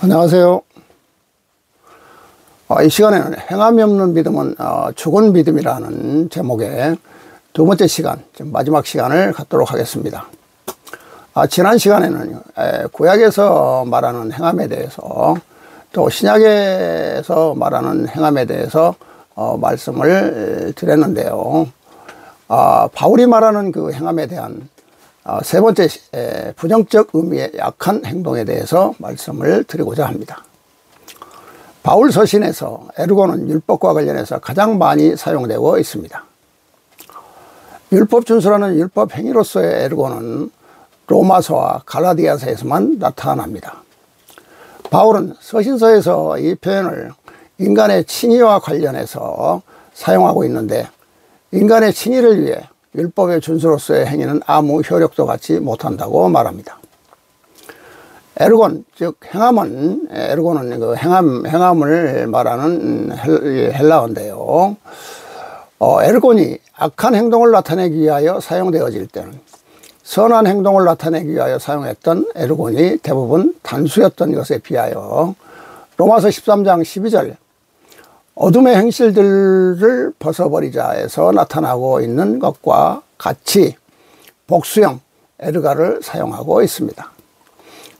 안녕하세요. 이 시간에는 행함이 없는 믿음은 죽은 믿음이라는 제목의 두 번째 시간, 마지막 시간을 갖도록 하겠습니다. 지난 시간에는 구약에서 말하는 행함에 대해서 또 신약에서 말하는 행함에 대해서 말씀을 드렸는데요. 바울이 말하는 그 행함에 대한 세 번째 부정적 의미의 약한 행동에 대해서 말씀을 드리고자 합니다. 바울 서신에서 에르고는 율법과 관련해서 가장 많이 사용되고 있습니다. 율법 준수라는 율법 행위로서의 에르고는 로마서와 갈라디아서에서만 나타납니다. 바울은 서신서에서 이 표현을 인간의 칭의와 관련해서 사용하고 있는데, 인간의 칭의를 위해 율법의 준수로서의 행위는 아무 효력도 갖지 못한다고 말합니다. 에르곤, 즉 행함은, 에르곤은 그 행함을 말하는 헬라어인데요. 에르곤이 악한 행동을 나타내기 위하여 사용되어질 때는 선한 행동을 나타내기 위하여 사용했던 에르곤이 대부분 단수였던 것에 비하여 로마서 13장 12절 어둠의 행실들을 벗어버리자에서 나타나고 있는 것과 같이 복수형 에르가를 사용하고 있습니다.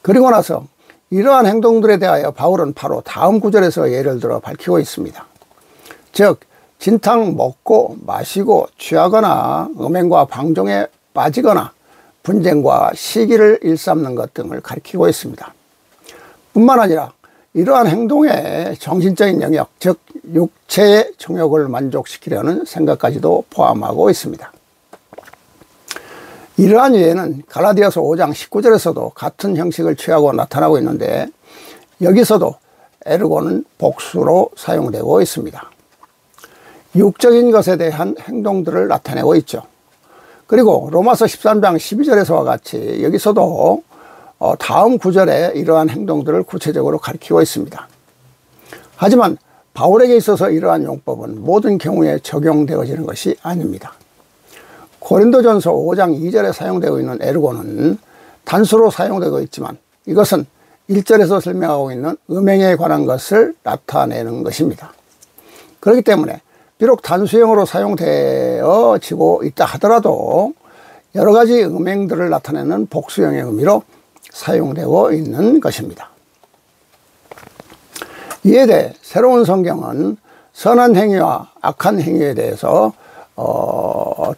그리고 나서 이러한 행동들에 대하여 바울은 바로 다음 구절에서 예를 들어 밝히고 있습니다. 즉 진탕 먹고 마시고 취하거나 음행과 방종에 빠지거나 분쟁과 시기를 일삼는 것 등을 가리키고 있습니다. 뿐만 아니라 이러한 행동의 정신적인 영역, 즉 육체의 정욕을 만족시키려는 생각까지도 포함하고 있습니다. 이러한 예는 갈라디아서 5장 19절에서도 같은 형식을 취하고 나타나고 있는데, 여기서도 에르고는 복수로 사용되고 있습니다. 육적인 것에 대한 행동들을 나타내고 있죠. 그리고 로마서 13장 12절에서와 같이 여기서도 다음 구절에 이러한 행동들을 구체적으로 가리키고 있습니다. 하지만 바울에게 있어서 이러한 용법은 모든 경우에 적용되어지는 것이 아닙니다. 고린도전서 5장 2절에 사용되고 있는 에르고는 단수로 사용되고 있지만 이것은 1절에서 설명하고 있는 음행에 관한 것을 나타내는 것입니다. 그렇기 때문에 비록 단수형으로 사용되어지고 있다 하더라도 여러 가지 음행들을 나타내는 복수형의 의미로 사용되고 있는 것입니다. 이에 대해 새로운 성경은 선한 행위와 악한 행위에 대해서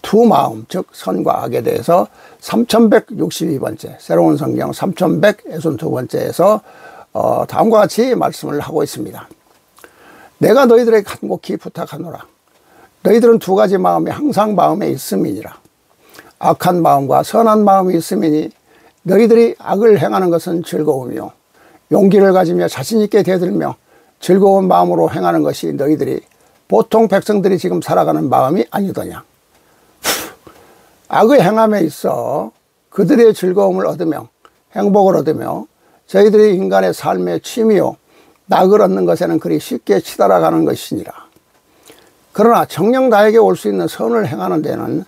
두 마음, 즉 선과 악에 대해서 3162번째 새로운 성경 3162번째에서 다음과 같이 말씀을 하고 있습니다. 내가 너희들에게 간곡히 부탁하노라. 너희들은 두 가지 마음이 항상 마음에 있음이니라. 악한 마음과 선한 마음이 있음이니 너희들이 악을 행하는 것은 즐거우며 용기를 가지며 자신있게 대들며 즐거운 마음으로 행하는 것이 너희들이 보통 백성들이 지금 살아가는 마음이 아니더냐. 악의 행함에 있어 그들의 즐거움을 얻으며 행복을 얻으며 저희들이 인간의 삶의 취미요 낙을 얻는 것에는 그리 쉽게 치달아가는 것이니라. 그러나 정녕 나에게 올 수 있는 선을 행하는 데는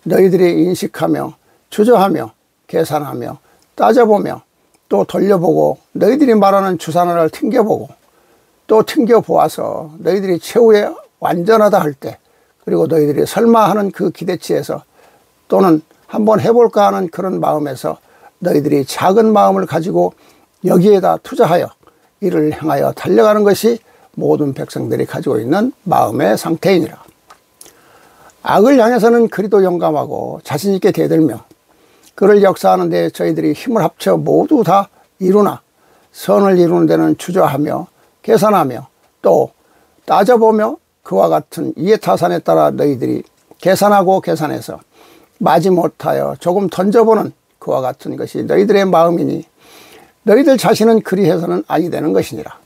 너희들이 인식하며 주저하며 계산하며 따져보며 또 돌려보고 너희들이 말하는 주산을 튕겨보고 또 튕겨보아서 너희들이 최후에 완전하다 할 때, 그리고 너희들이 설마 하는 그 기대치에서 또는 한번 해볼까 하는 그런 마음에서 너희들이 작은 마음을 가지고 여기에다 투자하여 이를 행하여 달려가는 것이 모든 백성들이 가지고 있는 마음의 상태이니라. 악을 향해서는 그리도 용감하고 자신있게 대들며 그를 역사하는 데 저희들이 힘을 합쳐 모두 다 이루나 선을 이루는 데는 주저하며 계산하며 또 따져보며 그와 같은 이해타산에 따라 너희들이 계산하고 계산해서 마지못하여 조금 던져보는 그와 같은 것이 너희들의 마음이니 너희들 자신은 그리해서는 아니 되는 것이니라.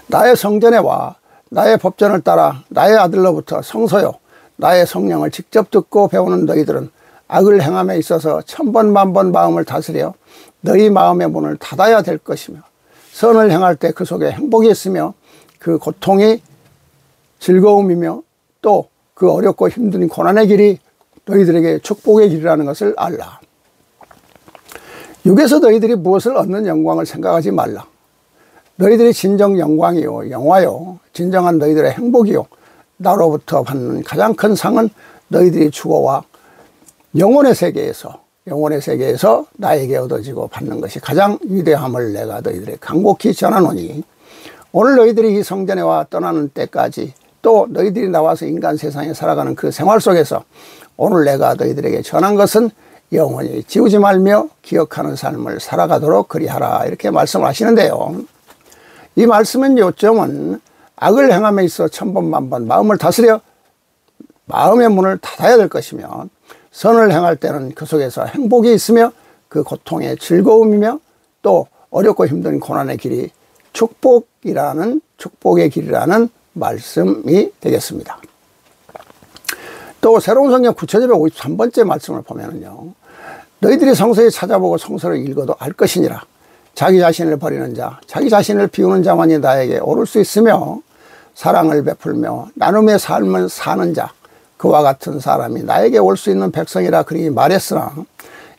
나의 성전에 와 나의 법전을 따라 나의 아들로부터 성서요 나의 성령을 직접 듣고 배우는 너희들은 악을 행함에 있어서 천번 만번 마음을 다스려 너희 마음의 문을 닫아야 될 것이며 선을 행할 때 그 속에 행복이 있으며 그 고통이 즐거움이며 또 그 어렵고 힘든 고난의 길이 너희들에게 축복의 길이라는 것을 알라. 육에서 너희들이 무엇을 얻는 영광을 생각하지 말라. 너희들이 진정 영광이요 영화요 진정한 너희들의 행복이요 나로부터 받는 가장 큰 상은 너희들이 죽어와 영혼의 세계에서 나에게 얻어지고 받는 것이 가장 위대함을 내가 너희들에게 간곡히 전하노니 오늘 너희들이 이 성전에 와 떠나는 때까지 또 너희들이 나와서 인간 세상에 살아가는 그 생활 속에서 오늘 내가 너희들에게 전한 것은 영원히 지우지 말며 기억하는 삶을 살아가도록 그리하라 이렇게 말씀을 하시는데요. 이 말씀의 요점은 악을 행함에 있어 천번만번 마음을 다스려 마음의 문을 닫아야 될 것이며 선을 행할 때는 그 속에서 행복이 있으며 그 고통의 즐거움이며 또 어렵고 힘든 고난의 길이 축복의 길이라는 말씀이 되겠습니다. 또 새로운 성경 9253번째 말씀을 보면은요. 너희들이 성서에 찾아보고 성서를 읽어도 알 것이니라. 자기 자신을 버리는 자, 자기 자신을 비우는 자만이 나에게 오를 수 있으며 사랑을 베풀며 나눔의 삶을 사는 자, 그와 같은 사람이 나에게 올 수 있는 백성이라 그리 말했으나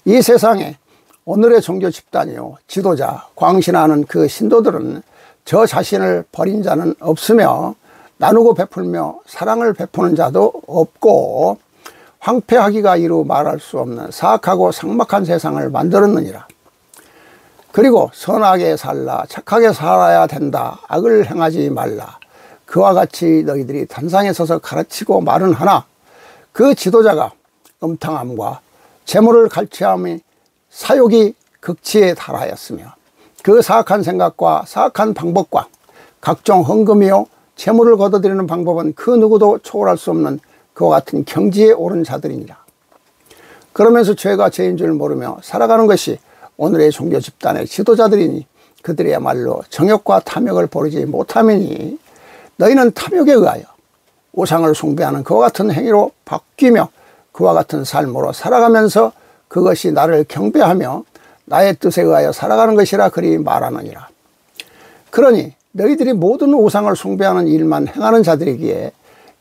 이 세상에 오늘의 종교 집단이요 지도자, 광신하는 그 신도들은 저 자신을 버린 자는 없으며 나누고 베풀며 사랑을 베푸는 자도 없고 황폐하기가 이루 말할 수 없는 사악하고 삭막한 세상을 만들었느니라. 그리고 선하게 살라 착하게 살아야 된다 악을 행하지 말라 그와 같이 너희들이 단상에 서서 가르치고 말은 하나 그 지도자가 음탕함과 재물을 갈취함이 사욕이 극치에 달하였으며 그 사악한 생각과 사악한 방법과 각종 헌금이요 재물을 거둬들이는 방법은 그 누구도 초월할 수 없는 그와 같은 경지에 오른 자들이니라. 그러면서 죄가 죄인 줄 모르며 살아가는 것이 오늘의 종교 집단의 지도자들이니 그들이야말로 정욕과 탐욕을 버리지 못함이니 너희는 탐욕에 의하여 우상을 숭배하는 그와 같은 행위로 바뀌며 그와 같은 삶으로 살아가면서 그것이 나를 경배하며 나의 뜻에 의하여 살아가는 것이라 그리 말하느니라. 그러니 너희들이 모든 우상을 숭배하는 일만 행하는 자들이기에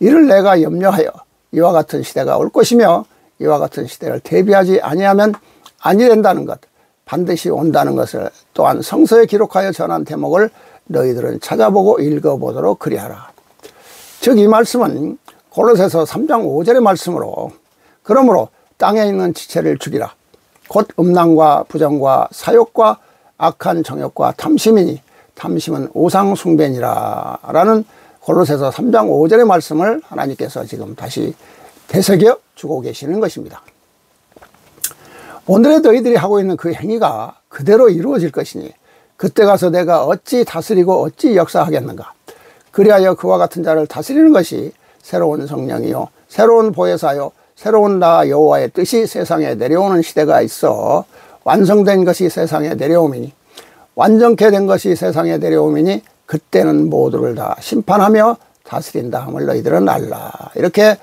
이를 내가 염려하여 이와 같은 시대가 올 것이며 이와 같은 시대를 대비하지 아니하면 아니 된다는 것 반드시 온다는 것을 또한 성서에 기록하여 전한 대목을 너희들은 찾아보고 읽어보도록 그리하라. 즉 이 말씀은 골로새서 3장 5절의 말씀으로 그러므로 땅에 있는 지체를 죽이라. 곧 음란과 부정과 사욕과 악한 정욕과 탐심이니 탐심은 우상 숭배니라 라는 골로새서 3장 5절의 말씀을 하나님께서 지금 다시 되새겨 주고 계시는 것입니다. 오늘의 너희들이 하고 있는 그 행위가 그대로 이루어질 것이니 그때 가서 내가 어찌 다스리고 어찌 역사하겠는가. 그리하여 그와 같은 자를 다스리는 것이 새로운 성령이요 새로운 보혜사요 새로운 나 여호와의 뜻이 세상에 내려오는 시대가 있어 완성된 것이 세상에 내려오미니 완전케 된 것이 세상에 내려오미니 그때는 모두를 다 심판하며 다스린다 함을 너희들은 알라. 이렇게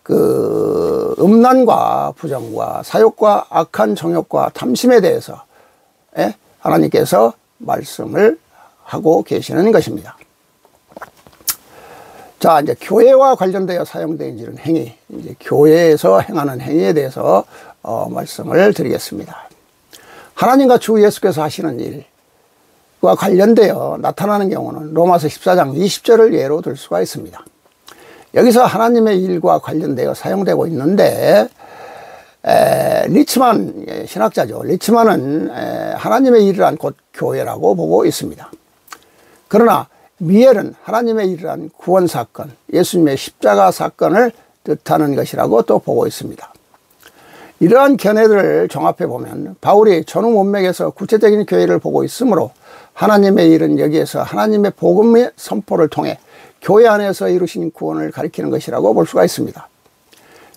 그 음란과 부정과 사욕과 악한 정욕과 탐심에 대해서 하나님께서 말씀을 하고 계시는 것입니다. 자, 이제 교회와 관련되어 사용되어지는 행위, 이제 교회에서 행하는 행위에 대해서 말씀을 드리겠습니다. 하나님과 주 예수께서 하시는 일과 관련되어 나타나는 경우는 로마서 14장 20절을 예로 들 수가 있습니다. 여기서 하나님의 일과 관련되어 사용되고 있는데 리츠만 신학자죠. 리츠만은 하나님의 일이란 곧 교회라고 보고 있습니다. 그러나 미엘은 하나님의 일이란 구원사건, 예수님의 십자가 사건을 뜻하는 것이라고 또 보고 있습니다. 이러한 견해들을 종합해 보면 바울이 전후 문맥에서 구체적인 교회를 보고 있으므로 하나님의 일은 여기에서 하나님의 복음의 선포를 통해 교회 안에서 이루신 구원을 가리키는 것이라고 볼 수가 있습니다.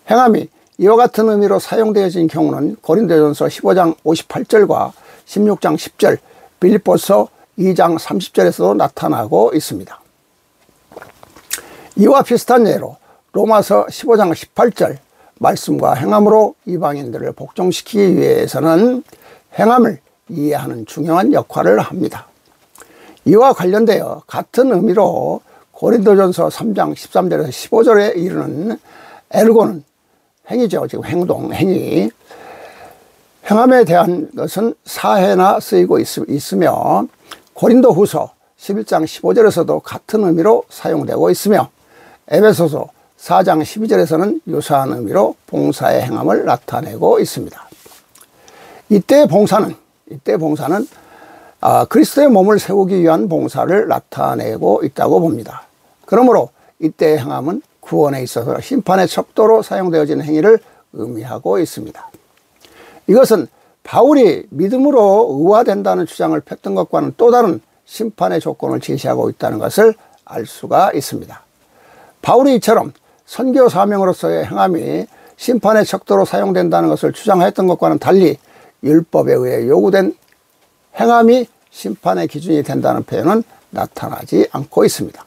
행함이 이와 같은 의미로 사용되어진 경우는 고린도전서 15장 58절과 16장 10절, 빌립보서 2장 30절에서도 나타나고 있습니다. 이와 비슷한 예로 로마서 15장 18절 말씀과 행함으로 이방인들을 복종시키기 위해서는 행함을 이해하는 중요한 역할을 합니다. 이와 관련되어 같은 의미로 고린도전서 3장 13절에서 15절에 이르는 에르고는 행위죠. 지금 행동, 행위. 행함에 대한 것은 사해나 쓰이고 있으며 고린도후서 11장 15절에서도 같은 의미로 사용되고 있으며 에베소서 4장 12절에서는 유사한 의미로 봉사의 행함을 나타내고 있습니다. 이때 봉사는 그리스도의 몸을 세우기 위한 봉사를 나타내고 있다고 봅니다. 그러므로 이때의 행함은 구원에 있어서 심판의 척도로 사용되어진 행위를 의미하고 있습니다. 이것은 바울이 믿음으로 의화된다는 주장을 폈던 것과는 또 다른 심판의 조건을 제시하고 있다는 것을 알 수가 있습니다. 바울이 이처럼 선교 사명으로서의 행함이 심판의 척도로 사용된다는 것을 주장했던 것과는 달리 율법에 의해 요구된 행함이 심판의 기준이 된다는 표현은 나타나지 않고 있습니다.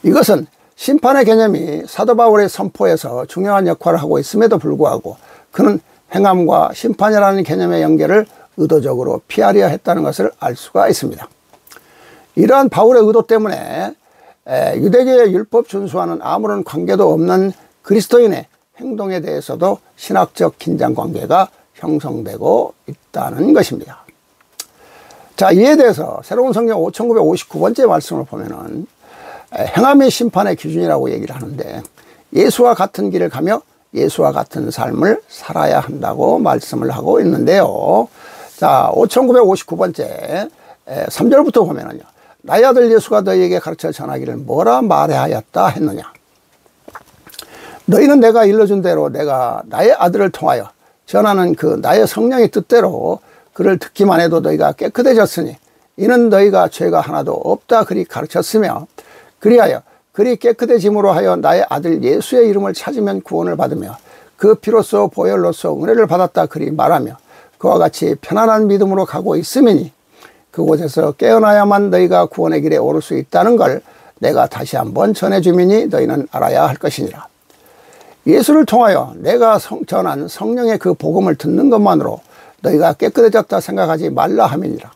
이것은 심판의 개념이 사도 바울의 선포에서 중요한 역할을 하고 있음에도 불구하고 그는 행함과 심판이라는 개념의 연결을 의도적으로 피하려 했다는 것을 알 수가 있습니다. 이러한 바울의 의도 때문에 유대교의 율법 준수와는 아무런 관계도 없는 그리스도인의 행동에 대해서도 신학적 긴장관계가 형성되고 있다는 것입니다. 자, 이에 대해서 새로운 성경 5959번째 말씀을 보면은 행함이 심판의 기준이라고 얘기를 하는데 예수와 같은 길을 가며 예수와 같은 삶을 살아야 한다고 말씀을 하고 있는데요. 자, 5959번째 3절부터 보면은요. 나의 아들 예수가 너희에게 가르쳐 전하기를 뭐라 말하였다 했느냐. 너희는 내가 일러준 대로 내가 나의 아들을 통하여 전하는 그 나의 성령의 뜻대로 그를 듣기만 해도 너희가 깨끗해졌으니 이는 너희가 죄가 하나도 없다 그리 가르쳤으며 그리하여 그리 깨끗해짐으로 하여 나의 아들 예수의 이름을 찾으면 구원을 받으며 그 피로써 보혈로서 은혜를 받았다 그리 말하며 그와 같이 편안한 믿음으로 가고 있음이니 그곳에서 깨어나야만 너희가 구원의 길에 오를 수 있다는 걸 내가 다시 한번 전해주미니 너희는 알아야 할 것이니라. 예수를 통하여 내가 전한 성령의 그 복음을 듣는 것만으로 너희가 깨끗해졌다 생각하지 말라 함이니라.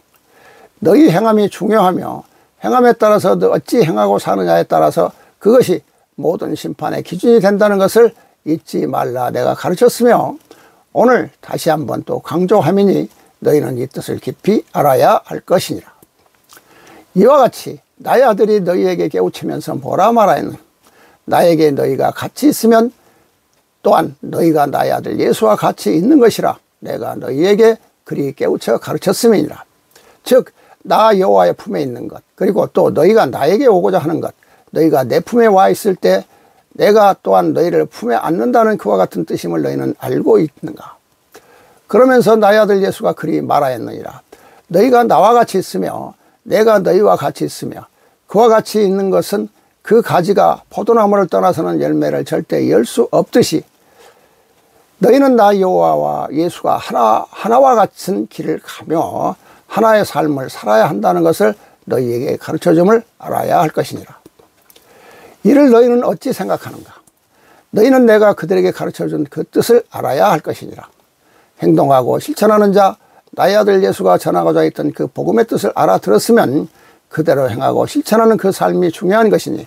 너희 행함이 중요하며 행함에 따라서 어찌 행하고 사느냐에 따라서 그것이 모든 심판의 기준이 된다는 것을 잊지 말라 내가 가르쳤으며 오늘 다시 한번 또 강조함이니 너희는 이 뜻을 깊이 알아야 할 것이니라. 이와 같이 나의 아들이 너희에게 깨우치면서 뭐라 말하였느냐. 나에게 너희가 같이 있으면 또한 너희가 나의 아들 예수와 같이 있는 것이라 내가 너희에게 그리 깨우쳐 가르쳤음이니라. 즉 나 여호와의 품에 있는 것 그리고 또 너희가 나에게 오고자 하는 것 너희가 내 품에 와 있을 때 내가 또한 너희를 품에 안는다는 그와 같은 뜻임을 너희는 알고 있는가. 그러면서 나의 아들 예수가 그리 말하였느니라. 너희가 나와 같이 있으며 내가 너희와 같이 있으며 그와 같이 있는 것은 그 가지가 포도나무를 떠나서는 열매를 절대 열 수 없듯이 너희는 나 여호와와 예수가 하나와 같은 길을 가며 하나의 삶을 살아야 한다는 것을 너희에게 가르쳐줌을 알아야 할 것이니라. 이를 너희는 어찌 생각하는가. 너희는 내가 그들에게 가르쳐준 그 뜻을 알아야 할 것이니라. 행동하고 실천하는 자 나의 아들 예수가 전하고자 했던 그 복음의 뜻을 알아들었으면 그대로 행하고 실천하는 그 삶이 중요한 것이니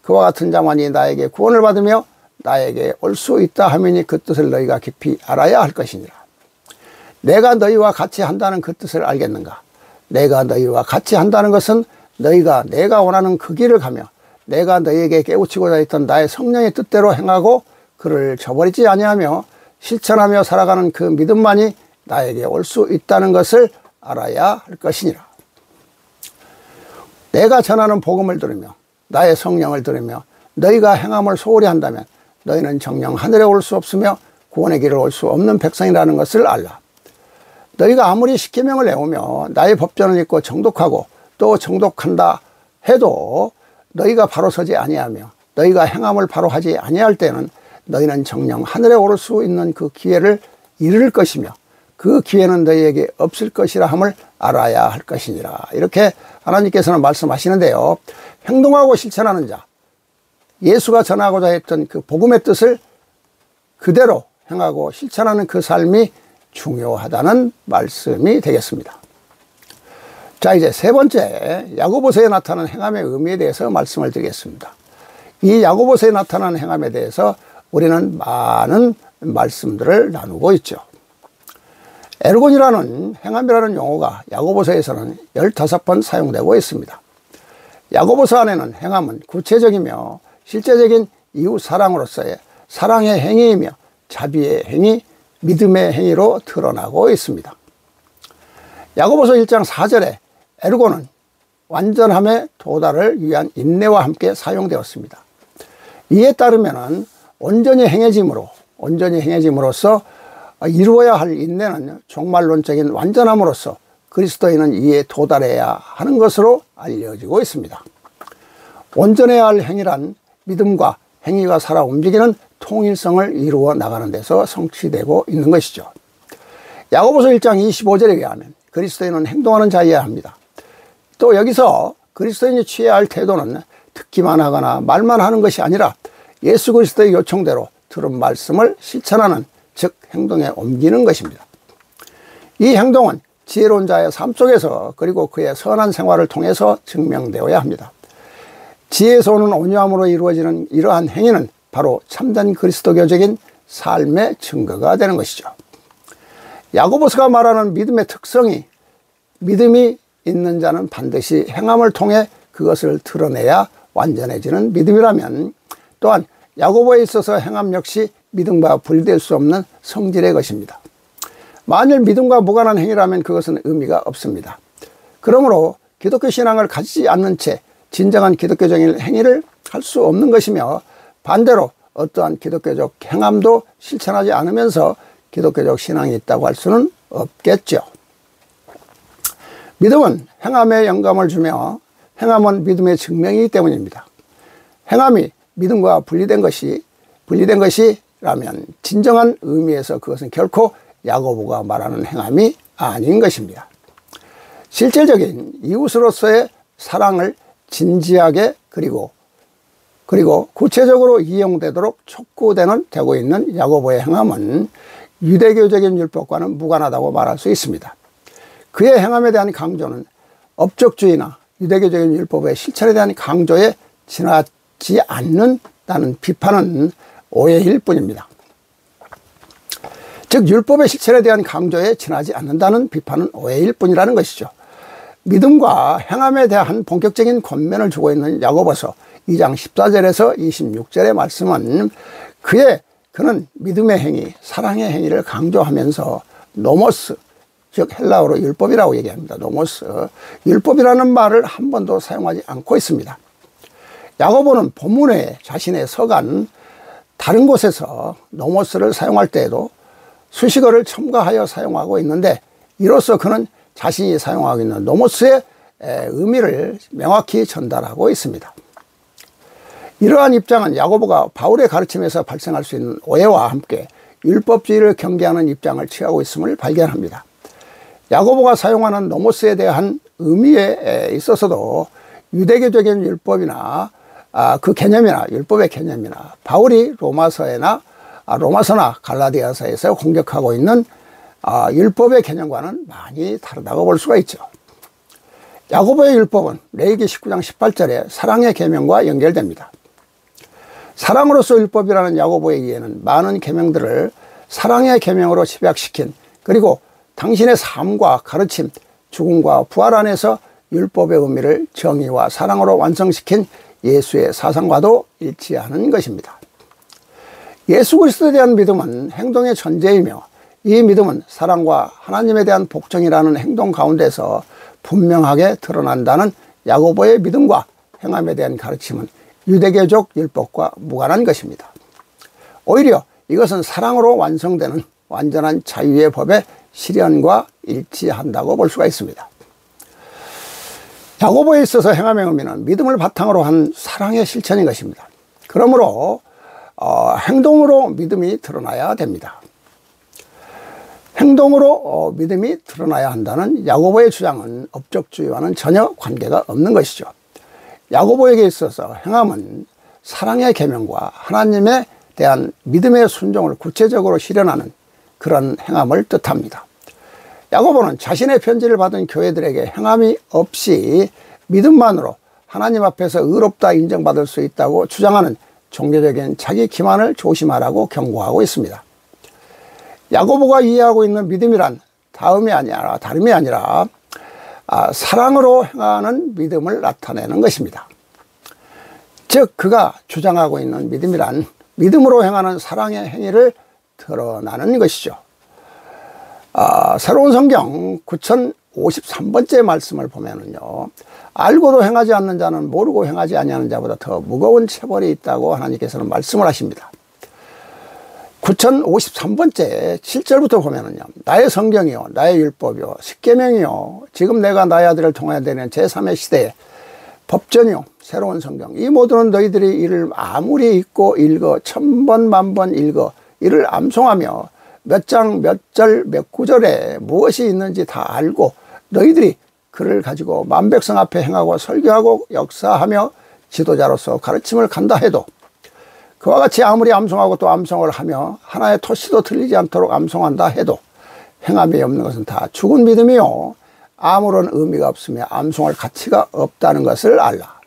그와 같은 자만이 나에게 구원을 받으며 나에게 올 수 있다 하매니 그 뜻을 너희가 깊이 알아야 할 것이니라. 내가 너희와 같이 한다는 그 뜻을 알겠는가. 내가 너희와 같이 한다는 것은 너희가 내가 원하는 그 길을 가며 내가 너희에게 깨우치고자 했던 나의 성령의 뜻대로 행하고 그를 저버리지 아니하며 실천하며 살아가는 그 믿음만이 나에게 올 수 있다는 것을 알아야 할 것이니라. 내가 전하는 복음을 들으며 나의 성령을 들으며 너희가 행함을 소홀히 한다면 너희는 정녕 하늘에 올 수 없으며 구원의 길을 올 수 없는 백성이라는 것을 알라. 너희가 아무리 십계명을 외우며 나의 법전을 읽고 정독하고 또 정독한다 해도 너희가 바로 서지 아니하며 너희가 행함을 바로 하지 아니할 때는 너희는 정녕 하늘에 오를 수 있는 그 기회를 잃을 것이며 그 기회는 너희에게 없을 것이라 함을 알아야 할 것이니라. 이렇게 하나님께서는 말씀하시는데요. 행동하고 실천하는 자, 예수가 전하고자 했던 그 복음의 뜻을 그대로 행하고 실천하는 그 삶이 중요하다는 말씀이 되겠습니다. 자, 이제 세 번째 야고보서에 나타나는 행함의 의미에 대해서 말씀을 드리겠습니다. 이 야고보서에 나타나는 행함에 대해서 우리는 많은 말씀들을 나누고 있죠. 에르곤이라는 행함이라는 용어가 야고보서에서는 15번 사용되고 있습니다. 야고보서 안에는 행함은 구체적이며 실제적인 이웃 사랑으로서의 사랑의 행위이며 자비의 행위, 믿음의 행위로 드러나고 있습니다. 야고보서 1장 4절에 에르곤은 완전함에 도달을 위한 인내와 함께 사용되었습니다. 이에 따르면 온전히 행해짐으로써 이루어야 할 인내는 종말론적인 완전함으로써 그리스도인은 이에 도달해야 하는 것으로 알려지고 있습니다. 온전해야 할 행위란 믿음과 행위가 살아 움직이는 통일성을 이루어 나가는 데서 성취되고 있는 것이죠. 야고보서 1장 25절에 의하면 그리스도인은 행동하는 자여야 합니다. 또 여기서 그리스도인이 취해야 할 태도는 듣기만 하거나 말만 하는 것이 아니라 예수 그리스도의 요청대로 들은 말씀을 실천하는, 즉 행동에 옮기는 것입니다. 이 행동은 지혜로운 자의 삶 속에서 그리고 그의 선한 생활을 통해서 증명되어야 합니다. 지혜에서 오는 온유함으로 이루어지는 이러한 행위는 바로 참된 그리스도교적인 삶의 증거가 되는 것이죠. 야고보서가 말하는 믿음의 특성이 믿음이 있는 자는 반드시 행함을 통해 그것을 드러내야 완전해지는 믿음이라면, 또한 야고보에 있어서 행함 역시 믿음과 분리될 수 없는 성질의 것입니다. 만일 믿음과 무관한 행위라면 그것은 의미가 없습니다. 그러므로 기독교 신앙을 가지지 않는 채 진정한 기독교적인 행위를 할 수 없는 것이며, 반대로 어떠한 기독교적 행함도 실천하지 않으면서 기독교적 신앙이 있다고 할 수는 없겠죠. 믿음은 행함에 영감을 주며 행함은 믿음의 증명이기 때문입니다. 행함이 믿음과 분리된 것이라면 진정한 의미에서 그것은 결코 야고보가 말하는 행함이 아닌 것입니다. 실질적인 이웃으로서의 사랑을 진지하게 그리고 구체적으로 이용되도록 촉구되고 있는 야고보의 행함은 유대교적인 율법과는 무관하다고 말할 수 있습니다. 그의 행함에 대한 강조는 업적주의나 유대교적인 율법의 실천에 대한 강조에 지나지 않는다는 비판은 오해일 뿐입니다. 즉 율법의 실천에 대한 강조에 지나지 않는다는 비판은 오해일 뿐이라는 것이죠. 믿음과 행함에 대한 본격적인 권면을 주고 있는 야고보서 2장 14절에서 26절의 말씀은 그는 믿음의 행위, 사랑의 행위를 강조하면서 노모스, 즉 헬라어로 율법이라고 얘기합니다. 노모스, 율법이라는 말을 한 번도 사용하지 않고 있습니다. 야고보는 본문에 자신의 서간 다른 곳에서 노모스를 사용할 때에도 수식어를 첨가하여 사용하고 있는데, 이로써 그는 자신이 사용하고 있는 노모스의 의미를 명확히 전달하고 있습니다. 이러한 입장은 야고보가 바울의 가르침에서 발생할 수 있는 오해와 함께 율법주의를 경계하는 입장을 취하고 있음을 발견합니다. 야고보가 사용하는 노모스에 대한 의미에 있어서도 유대교적인 율법이나 그 개념이나 율법의 개념이나 바울이 로마서나 갈라디아서에서 공격하고 있는 율법의 개념과는 많이 다르다고 볼 수가 있죠. 야고보의 율법은 레위기 19장 18절에 사랑의 계명과 연결됩니다. 사랑으로서 율법이라는 야고보의 이해는 많은 계명들을 사랑의 계명으로 집약시킨, 그리고 당신의 삶과 가르침, 죽음과 부활 안에서 율법의 의미를 정의와 사랑으로 완성시킨 예수의 사상과도 일치하는 것입니다. 예수 그리스도에 대한 믿음은 행동의 전제이며, 이 믿음은 사랑과 하나님에 대한 복종이라는 행동 가운데서 분명하게 드러난다는 야고보의 믿음과 행함에 대한 가르침은 유대교적 율법과 무관한 것입니다. 오히려 이것은 사랑으로 완성되는 완전한 자유의 법의 실현과 일치한다고 볼 수가 있습니다. 야고보에 있어서 행함의 의미는 믿음을 바탕으로 한 사랑의 실천인 것입니다. 그러므로 행동으로 믿음이 드러나야 됩니다. 행동으로 믿음이 드러나야 한다는 야고보의 주장은 업적주의와는 전혀 관계가 없는 것이죠. 야고보에게 있어서 행함은 사랑의 계명과 하나님에 대한 믿음의 순종을 구체적으로 실현하는 그런 행함을 뜻합니다. 야고보는 자신의 편지를 받은 교회들에게 행함이 없이 믿음만으로 하나님 앞에서 의롭다 인정받을 수 있다고 주장하는 종교적인 자기 기만을 조심하라고 경고하고 있습니다. 야고보가 이해하고 있는 믿음이란 다름이 아니라 사랑으로 행하는 믿음을 나타내는 것입니다. 즉 그가 주장하고 있는 믿음이란 믿음으로 행하는 사랑의 행위를 드러나는 것이죠. 새로운 성경 9053번째 말씀을 보면은요, 알고도 행하지 않는 자는 모르고 행하지 아니하는 자보다 더 무거운 체벌이 있다고 하나님께서는 말씀을 하십니다. 9053번째 7절부터 보면은요, 나의 성경이요 나의 율법이요 십계명이요 지금 내가 나의 아들을 통하여 되는 제3의 시대에 법전이요 새로운 성경 이 모두는 너희들이 이를 아무리 읽고 읽어 1000번 만번 읽어 이를 암송하며 몇 장 몇 절 몇 구절에 무엇이 있는지 다 알고 너희들이 그를 가지고 만백성 앞에 행하고 설교하고 역사하며 지도자로서 가르침을 간다 해도 그와 같이 아무리 암송하고 또 암송을 하며 하나의 토시도 틀리지 않도록 암송한다 해도 행함이 없는 것은 다 죽은 믿음이요 아무런 의미가 없으며 암송할 가치가 없다는 것을 알라.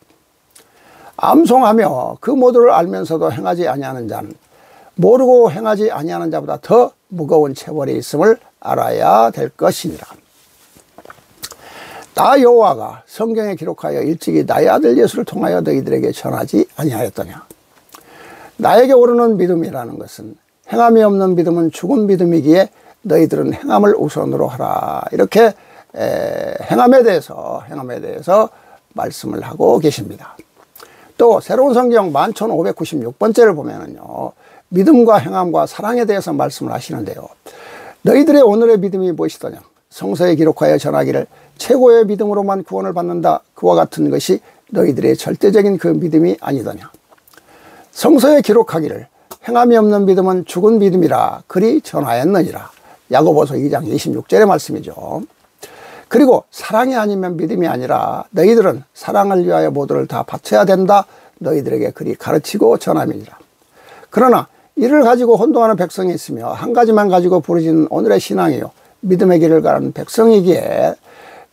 암송하며 그 모두를 알면서도 행하지 아니하는 자는 모르고 행하지 아니하는 자보다 더 무거운 체벌이 있음을 알아야 될 것이니라. 나 여호와가 성경에 기록하여 일찍이 나의 아들 예수를 통하여 너희들에게 전하지 아니하였더냐. 나에게 오르는 믿음이라는 것은 행함이 없는 믿음은 죽은 믿음이기에 너희들은 행함을 우선으로 하라. 이렇게 행함에 대해서 말씀을 하고 계십니다. 또 새로운 성경 11,596번째를 보면은요, 믿음과 행함과 사랑에 대해서 말씀을 하시는데요. 너희들의 오늘의 믿음이 무엇이더냐. 성서에 기록하여 전하기를 최고의 믿음으로만 구원을 받는다. 그와 같은 것이 너희들의 절대적인 그 믿음이 아니더냐. 성서에 기록하기를 행함이 없는 믿음은 죽은 믿음이라 그리 전하였느니라. 야고보서 2장 26절의 말씀이죠. 그리고 사랑이 아니면 믿음이 아니라 너희들은 사랑을 위하여 모두를 다 바쳐야 된다. 너희들에게 그리 가르치고 전함이니라. 그러나 이를 가지고 혼동하는 백성이 있으며 한 가지만 가지고 부르짖는 오늘의 신앙이요 믿음의 길을 가는 백성이기에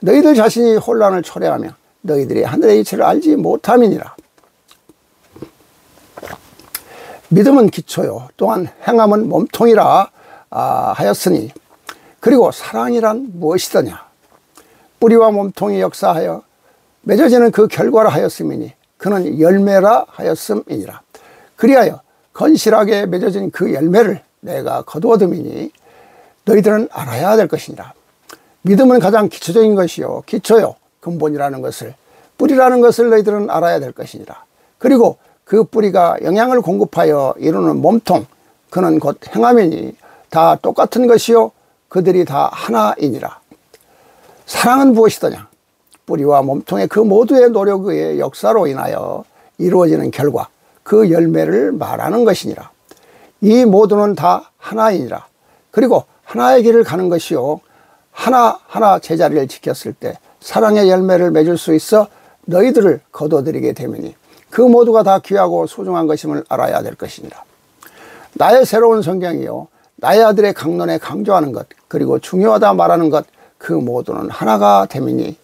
너희들 자신이 혼란을 초래하며 너희들이 하늘의 이치를 알지 못함이니라. 믿음은 기초요 또한 행함은 몸통이라 하였으니 그리고 사랑이란 무엇이더냐. 뿌리와 몸통이 역사하여 맺어지는 그 결과라 하였음이니 그는 열매라 하였음이니라. 그리하여 건실하게 맺어진 그 열매를 내가 거두어둠이니 너희들은 알아야 될 것이니라. 믿음은 가장 기초적인 것이요 기초요 근본이라는 것을 뿌리라는 것을 너희들은 알아야 될 것이니라. 그리고 그 뿌리가 영양을 공급하여 이루는 몸통 그는 곧 행함이니 다 똑같은 것이요 그들이 다 하나이니라. 사랑은 무엇이더냐. 뿌리와 몸통의 그 모두의 노력의 역사로 인하여 이루어지는 결과 그 열매를 말하는 것이니라. 이 모두는 다 하나이니라. 그리고 하나의 길을 가는 것이요 하나하나 제자리를 지켰을 때 사랑의 열매를 맺을 수 있어 너희들을 거둬들이게 되면이 그 모두가 다 귀하고 소중한 것임을 알아야 될 것이니라. 나의 새로운 성경이요 나의 아들의 강론에 강조하는 것 그리고 중요하다 말하는 것 그 모두는 하나가 됨이니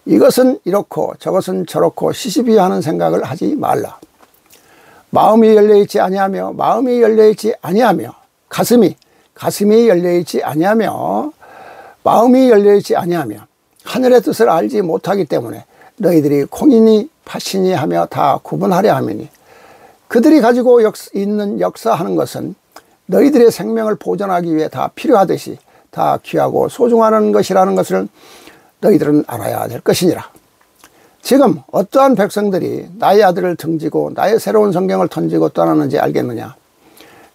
이것은 이렇고 저것은 저렇고 시시비하는 생각을 하지 말라. 마음이 열려있지 아니하며 마음이 열려있지 아니하며 가슴이 열려있지 아니하며 마음이 열려있지 아니하며 하늘의 뜻을 알지 못하기 때문에 너희들이 콩이니 팥이니 하며 다 구분하려 하미니 그들이 가지고 있는 역사하는 것은 너희들의 생명을 보존하기 위해 다 필요하듯이 다 귀하고 소중한 것이라는 것을 너희들은 알아야 될 것이니라. 지금 어떠한 백성들이 나의 아들을 등지고 나의 새로운 성경을 던지고 떠나는지 알겠느냐.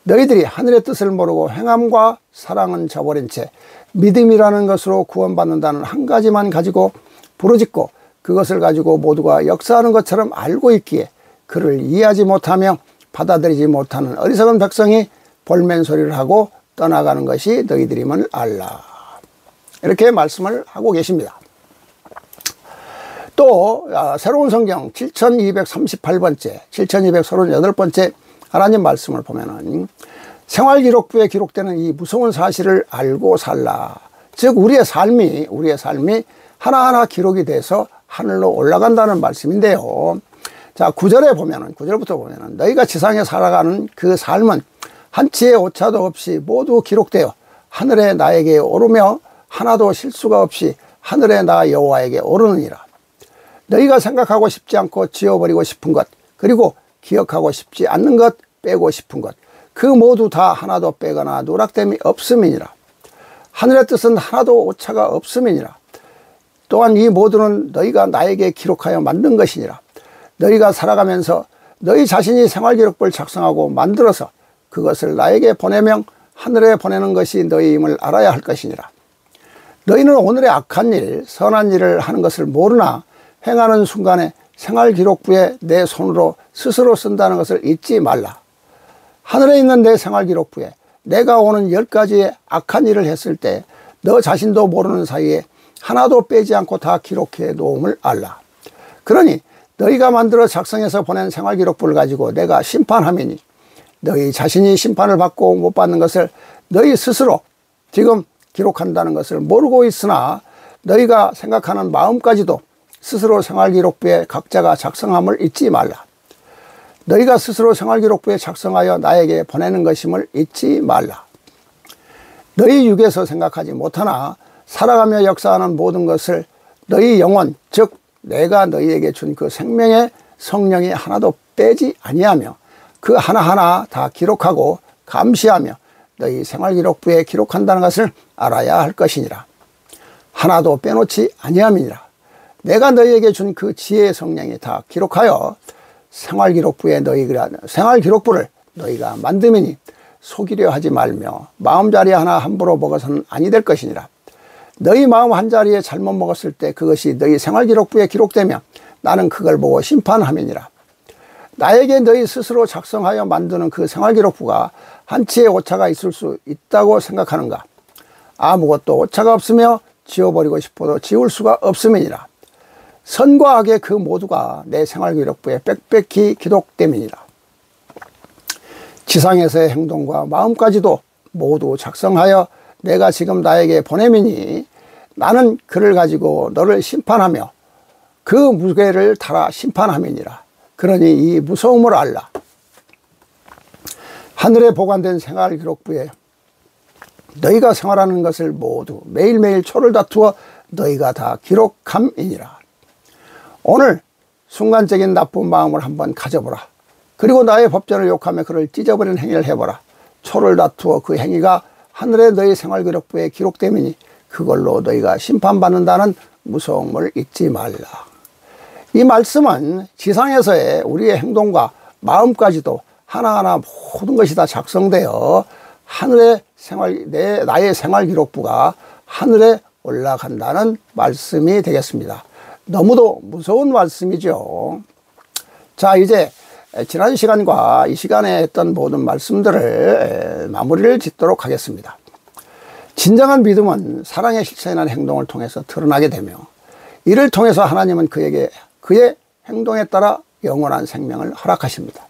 너희들이 하늘의 뜻을 모르고 행함과 사랑은 저버린 채 믿음이라는 것으로 구원받는다는 한 가지만 가지고 부르짖고 그것을 가지고 모두가 역사하는 것처럼 알고 있기에 그를 이해하지 못하며 받아들이지 못하는 어리석은 백성이 볼멘 소리를 하고 떠나가는 것이 너희들임을 알라. 이렇게 말씀을 하고 계십니다. 또 새로운 성경 7238번째 7238번째 하나님 말씀을 보면은 생활기록부에 기록되는 이 무서운 사실을 알고 살라. 즉 우리의 삶이 하나하나 기록이 돼서 하늘로 올라간다는 말씀인데요. 자, 9절에 보면은 9절부터 보면은 너희가 지상에 살아가는 그 삶은 한치의 오차도 없이 모두 기록되어 하늘에 나에게 오르며 하나도 실수가 없이 하늘의 나 여호와에게 오르느니라. 너희가 생각하고 싶지 않고 지워버리고 싶은 것, 그리고 기억하고 싶지 않는 것, 빼고 싶은 것, 그 모두 다 하나도 빼거나 누락됨이 없음이니라. 하늘의 뜻은 하나도 오차가 없음이니라. 또한 이 모두는 너희가 나에게 기록하여 만든 것이니라. 너희가 살아가면서 너희 자신이 생활기록부를 작성하고 만들어서 그것을 나에게 보내면 하늘에 보내는 것이 너희임을 알아야 할 것이니라. 너희는 오늘의 악한 일, 선한 일을 하는 것을 모르나 행하는 순간에 생활기록부에 내 손으로 스스로 쓴다는 것을 잊지 말라. 하늘에 있는 내 생활기록부에 내가 오는 10가지의 악한 일을 했을 때 너 자신도 모르는 사이에 하나도 빼지 않고 다 기록해 놓음을 알라. 그러니 너희가 만들어 작성해서 보낸 생활기록부를 가지고 내가 심판하매니 너희 자신이 심판을 받고 못 받는 것을 너희 스스로 지금 기록한다는 것을 모르고 있으나 너희가 생각하는 마음까지도 스스로 생활기록부에 각자가 작성함을 잊지 말라. 너희가 스스로 생활기록부에 작성하여 나에게 보내는 것임을 잊지 말라. 너희 육에서 생각하지 못하나 살아가며 역사하는 모든 것을 너희 영혼, 즉 내가 너희에게 준 그 생명의 성령이 하나도 빼지 아니하며 그 하나하나 다 기록하고 감시하며 너희 생활기록부에 기록한다는 것을 알아야 할 것이니라. 하나도 빼놓지 아니함이니라. 내가 너희에게 준 그 지혜의 성령이 다 기록하여 생활기록부를 너희가 만듦이니 속이려 하지 말며 마음자리 하나 함부로 먹어서는 아니 될 것이니라. 너희 마음 한자리에 잘못 먹었을 때 그것이 너희 생활기록부에 기록되면 나는 그걸 보고 심판함이니라. 나에게 너희 스스로 작성하여 만드는 그 생활기록부가 한치의 오차가 있을 수 있다고 생각하는가? 아무것도 오차가 없으며 지워버리고 싶어도 지울 수가 없음이니라. 선과 악의 그 모두가 내 생활기록부에 빽빽히 기록됨이니라. 지상에서의 행동과 마음까지도 모두 작성하여 내가 지금 나에게 보냄이니 나는 그를 가지고 너를 심판하며 그 무게를 달아 심판함이니라. 그러니 이 무서움을 알라. 하늘에 보관된 생활기록부에 너희가 생활하는 것을 모두 매일매일 초를 다투어 너희가 다 기록함이니라. 오늘 순간적인 나쁜 마음을 한번 가져보라. 그리고 나의 법전을 욕하며 그를 찢어버리는 행위를 해보라. 초를 다투어 그 행위가 하늘에 너희 생활기록부에 기록됨이니 그걸로 너희가 심판받는다는 무서움을 잊지 말라. 이 말씀은 지상에서의 우리의 행동과 마음까지도 하나하나 모든 것이 다 작성되어 하늘의 나의 생활기록부가 하늘에 올라간다는 말씀이 되겠습니다. 너무도 무서운 말씀이죠. 자, 이제 지난 시간과 이 시간에 했던 모든 말씀들을 마무리를 짓도록 하겠습니다. 진정한 믿음은 사랑의 실천이라는 행동을 통해서 드러나게 되며 이를 통해서 하나님은 그에게 그의 행동에 따라 영원한 생명을 허락하십니다.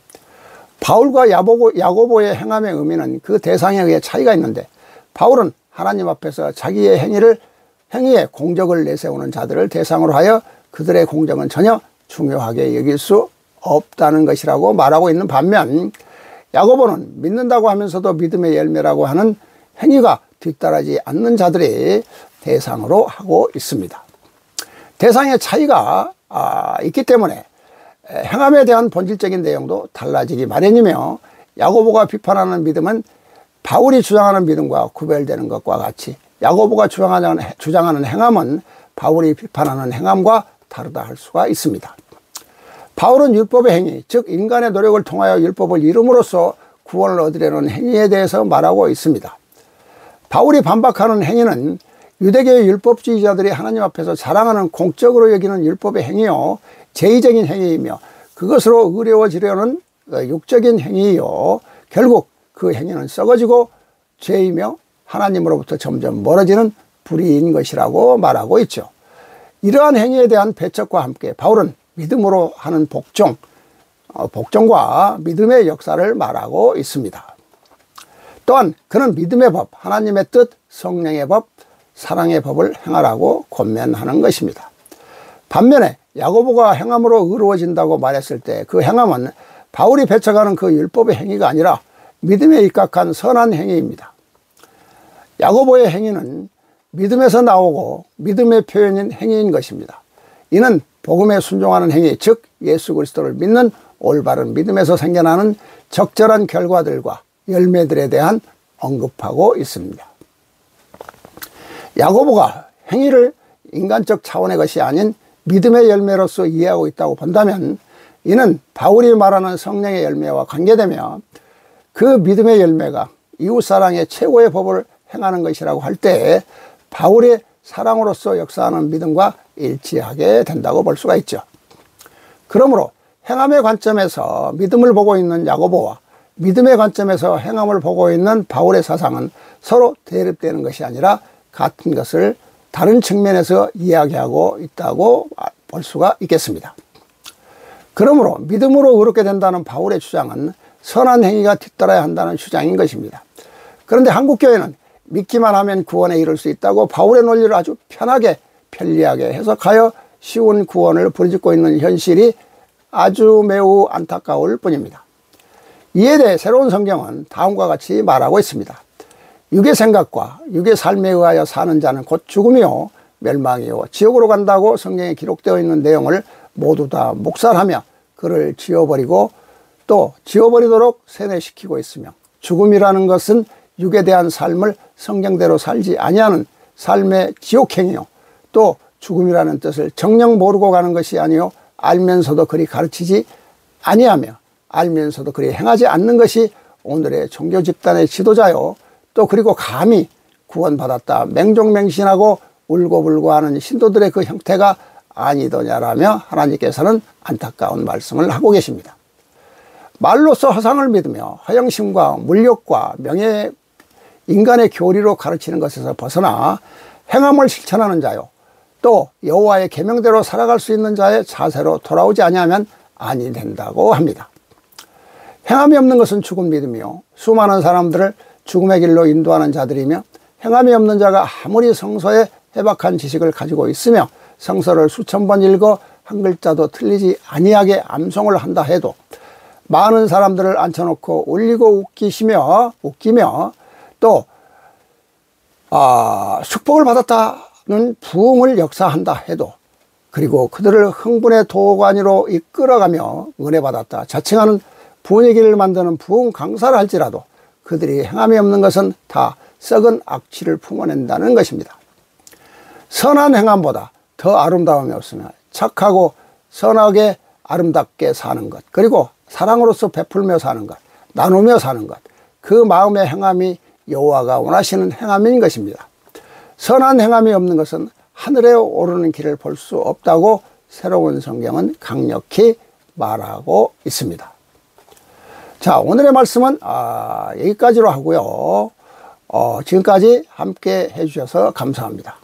바울과 야고보의 행함의 의미는 그 대상에 의해 차이가 있는데 바울은 하나님 앞에서 자기의 행위에 공적을 내세우는 자들을 대상으로 하여 그들의 공적은 전혀 중요하게 여길 수 없다는 것이라고 말하고 있는 반면 야고보는 믿는다고 하면서도 믿음의 열매라고 하는 행위가 뒤따르지 않는 자들이 대상으로 하고 있습니다. 대상의 차이가 있기 때문에 행함에 대한 본질적인 내용도 달라지기 마련이며 야고보가 비판하는 믿음은 바울이 주장하는 믿음과 구별되는 것과 같이 야고보가 주장하는 행함은 바울이 비판하는 행함과 다르다 할 수가 있습니다. 바울은 율법의 행위, 즉 인간의 노력을 통하여 율법을 이름으로써 구원을 얻으려는 행위에 대해서 말하고 있습니다. 바울이 반박하는 행위는 유대교의 율법주의자들이 하나님 앞에서 자랑하는 공적으로 여기는 율법의 행위요 제의적인 행위이며 그것으로 의로워지려는 육적인 행위이요 결국 그 행위는 썩어지고 죄이며 하나님으로부터 점점 멀어지는 불의인 것이라고 말하고 있죠. 이러한 행위에 대한 배척과 함께 바울은 믿음으로 하는 복종과 믿음의 역사를 말하고 있습니다. 또한 그는 믿음의 법, 하나님의 뜻, 성령의 법, 사랑의 법을 행하라고 권면하는 것입니다. 반면에 야고보가 행함으로 의로워진다고 말했을 때 그 행함은 바울이 배척하는 그 율법의 행위가 아니라 믿음에 입각한 선한 행위입니다. 야고보의 행위는 믿음에서 나오고 믿음의 표현인 행위인 것입니다. 이는 복음에 순종하는 행위, 즉 예수 그리스도를 믿는 올바른 믿음에서 생겨나는 적절한 결과들과 열매들에 대한 언급하고 있습니다. 야고보가 행위를 인간적 차원의 것이 아닌 믿음의 열매로서 이해하고 있다고 본다면 이는 바울이 말하는 성령의 열매와 관계되며 그 믿음의 열매가 이웃사랑의 최고의 법을 행하는 것이라고 할 때 바울의 사랑으로서 역사하는 믿음과 일치하게 된다고 볼 수가 있죠. 그러므로 행함의 관점에서 믿음을 보고 있는 야고보와 믿음의 관점에서 행함을 보고 있는 바울의 사상은 서로 대립되는 것이 아니라 같은 것을 다른 측면에서 이야기하고 있다고 볼 수가 있겠습니다. 그러므로 믿음으로 의롭게 된다는 바울의 주장은 선한 행위가 뒤따라야 한다는 주장인 것입니다. 그런데 한국교회는 믿기만 하면 구원에 이를 수 있다고 바울의 논리를 아주 편하게 편리하게 해석하여 쉬운 구원을 부르짖고 있는 현실이 아주 매우 안타까울 뿐입니다. 이에 대해 새로운 성경은 다음과 같이 말하고 있습니다. 육의 생각과 육의 삶에 의하여 사는 자는 곧 죽음이요 멸망이요 지옥으로 간다고 성경에 기록되어 있는 내용을 모두 다 묵살하며 그를 지워버리고 또 지워버리도록 세뇌시키고 있으며 죽음이라는 것은 육에 대한 삶을 성경대로 살지 아니하는 삶의 지옥행이요 또 죽음이라는 뜻을 정녕 모르고 가는 것이 아니요 알면서도 그리 가르치지 아니하며 알면서도 그리 행하지 않는 것이 오늘의 종교 집단의 지도자요 또 그리고 감히 구원받았다 맹종맹신하고 울고불고 하는 신도들의 그 형태가 아니더냐라며 하나님께서는 안타까운 말씀을 하고 계십니다. 말로써 허상을 믿으며 허영심과 물욕과 명예 인간의 교리로 가르치는 것에서 벗어나 행함을 실천하는 자요 또 여호와의 계명대로 살아갈 수 있는 자의 자세로 돌아오지 아니하면 아니 된다고 합니다. 행함이 없는 것은 죽은 믿음이요 수많은 사람들을 죽음의 길로 인도하는 자들이며 행함이 없는 자가 아무리 성서에 해박한 지식을 가지고 있으며 성서를 수천 번 읽어 한 글자도 틀리지 아니하게 암송을 한다 해도 많은 사람들을 앉혀놓고 울리고 웃기며 또 축복을 받았다는 부흥을 역사한다 해도 그리고 그들을 흥분의 도가니로 이끌어가며 은혜 받았다 자칭하는 분위기를 만드는 부흥 강사를 할지라도 그들이 행함이 없는 것은 다 썩은 악취를 품어낸다는 것입니다. 선한 행함보다 더 아름다움이 없으며 착하고 선하게 아름답게 사는 것 그리고 사랑으로서 베풀며 사는 것 나누며 사는 것 그 마음의 행함이 여호와가 원하시는 행함인 것입니다. 선한 행함이 없는 것은 하늘에 오르는 길을 볼 수 없다고 새로운 성경은 강력히 말하고 있습니다. 자, 오늘의 말씀은 여기까지로 하고요. 지금까지 함께 해주셔서 감사합니다.